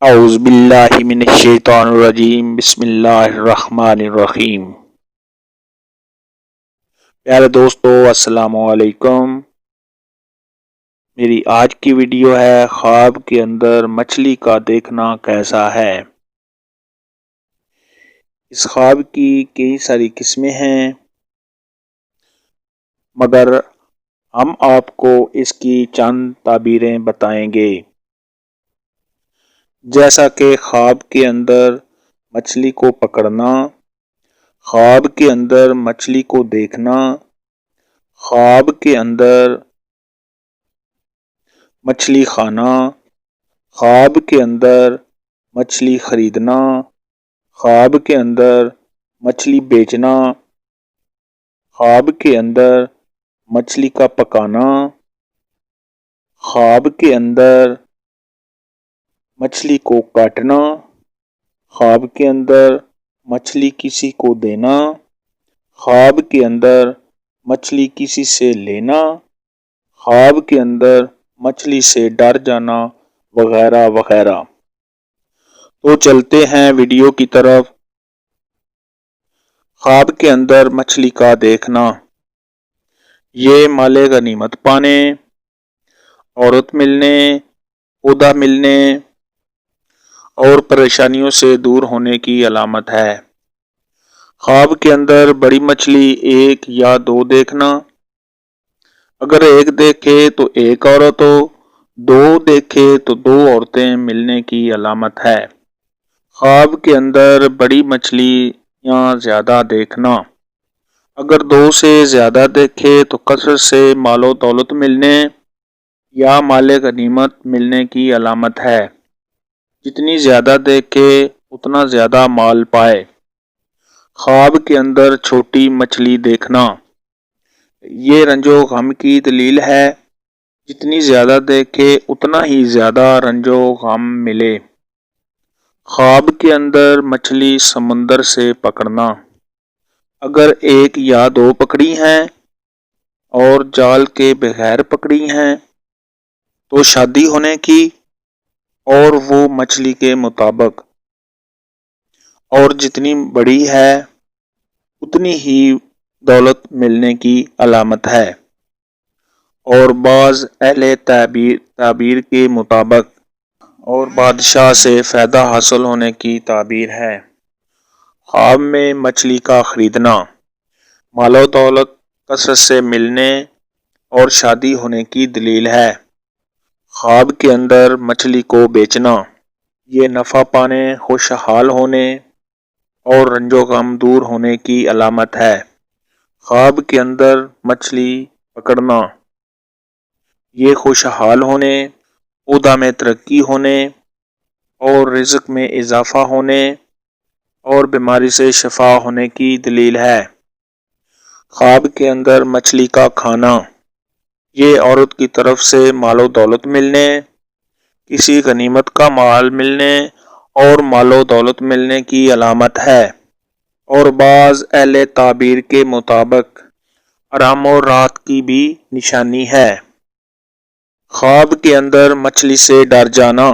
اعوذ باللہ من الشیطان الرجیم بسم اللہ الرحمن الرحیم۔ پیارے دوستو السلام علیکم۔ میری آج کی ویڈیو ہے خواب کے اندر مچھلی کا دیکھنا کیسا ہے۔ اس خواب کی کئی ساری قسمیں ہیں، مگر ہم آپ کو اس کی چند تعبیریں بتائیں گے۔ جیسا کہ خواب کے اندر مچھلی کو پکڑنا، خواب کے اندر مچھلی کو دیکھنا، خواب کے اندر مچھلی کھانا، خواب کے اندر مچھلی خریدنا، خواب کے اندر مچھلی بیچنا، خواب کے اندر مچھلی کا پکانا، خواب کے اندر مچھلی کو کاٹنا، خواب کے اندر مچھلی کسی کو دینا، خواب کے اندر مچھلی کسی سے لینا، خواب کے اندر مچھلی سے ڈر جانا، وغیرہ وغیرہ۔ تو چلتے ہیں ویڈیو کی طرف۔ خواب کے اندر مچھلی کا دیکھنا، یہ مال غنیمت پانے، عورت ملنے، عہدہ ملنے اور پریشانیوں سے دور ہونے کی علامت ہے۔ خواب کے اندر بڑی مچھلی ایک یا دو دیکھنا، اگر ایک دیکھے تو ایک عورت ہو، دو دیکھے تو دو عورتیں ملنے کی علامت ہے۔ خواب کے اندر بڑی مچھلیاں زیادہ دیکھنا، اگر دو سے زیادہ دیکھے تو کثرت سے مال و دولت ملنے یا مال غنیمت ملنے کی علامت ہے۔ جتنی زیادہ دیکھے اتنا زیادہ مال پائے۔ خواب کے اندر چھوٹی مچھلی دیکھنا، یہ رنج و غم کی دلیل ہے۔ جتنی زیادہ دیکھے اتنا ہی زیادہ رنج و غم ملے۔ خواب کے اندر مچھلی سمندر سے پکڑنا، اگر ایک یا دو پکڑی ہیں اور جال کے بغیر پکڑی ہیں تو شادی ہونے کی اور وہ مچھلی کے مطابق، اور جتنی بڑی ہے اتنی ہی دولت ملنے کی علامت ہے۔ اور بعض اہل تعبیر کے مطابق اور بادشاہ سے فائدہ حاصل ہونے کی تعبیر ہے۔ خواب میں مچھلی کا خریدنا، مال و دولت کثرت سے ملنے اور شادی ہونے کی دلیل ہے۔ خواب کے اندر مچھلی کو بیچنا، یہ نفع پانے، خوشحال ہونے اور رنج و غم دور ہونے کی علامت ہے۔ خواب کے اندر مچھلی پکڑنا، یہ خوشحال ہونے، عہدہ میں ترقی ہونے اور رزق میں اضافہ ہونے اور بیماری سے شفا ہونے کی دلیل ہے۔ خواب کے اندر مچھلی کا کھانا، یہ عورت کی طرف سے مال و دولت ملنے، کسی غنیمت کا مال ملنے اور مال و دولت ملنے کی علامت ہے۔ اور بعض اہل تعبیر کے مطابق آرام و راحت کی بھی نشانی ہے۔ خواب کے اندر مچھلی سے ڈر جانا،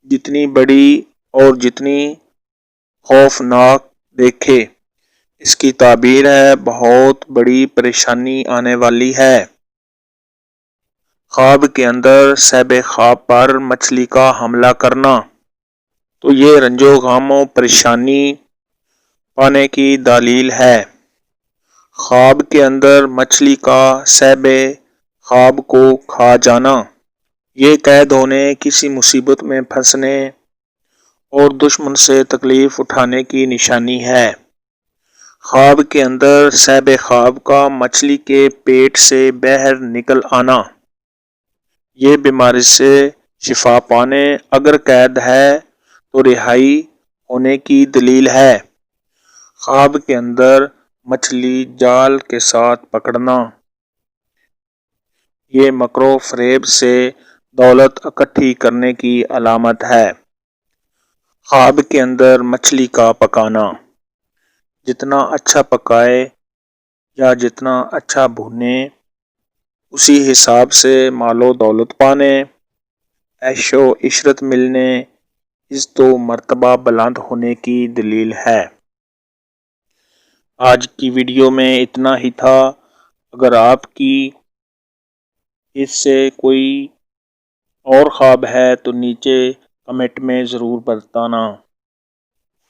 جتنی بڑی اور جتنی خوفناک دیکھے، اس کی تعبیر ہے بہت بڑی پریشانی آنے والی ہے۔ خواب کے اندر صاحب خواب پر مچھلی کا حملہ کرنا، تو یہ رنج و غم و پریشانی پانے کی دلیل ہے۔ خواب کے اندر مچھلی کا صاحب خواب کو کھا جانا، یہ قید ہونے، کسی مصیبت میں پھنسنے اور دشمن سے تکلیف اٹھانے کی نشانی ہے۔ خواب کے اندر صاحب خواب کا مچھلی کے پیٹ سے باہر نکل آنا، یہ بیماری سے شفا پانے، اگر قید ہے تو رہائی ہونے کی دلیل ہے۔ خواب کے اندر مچھلی جال کے ساتھ پکڑنا، یہ مکر و فریب سے دولت اکٹھی کرنے کی علامت ہے۔ خواب کے اندر مچھلی کا پکانا، جتنا اچھا پکائے یا جتنا اچھا بھونے اسی حساب سے مال و دولت پانے، عیش و عشرت ملنے عزت و مرتبہ بلند ہونے کی دلیل ہے۔ آج کی ویڈیو میں اتنا ہی تھا۔ اگر آپ کی اس سے کوئی اور خواب ہے تو نیچے کمنٹ میں ضرور بتانا۔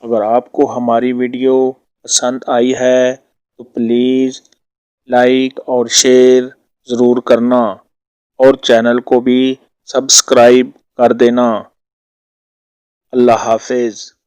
اگر آپ کو ہماری ویڈیو پسند آئی ہے تو پلیز لائک اور شیئر ضرور کرنا اور چینل کو بھی سبسکرائب کر دینا۔ اللہ حافظ۔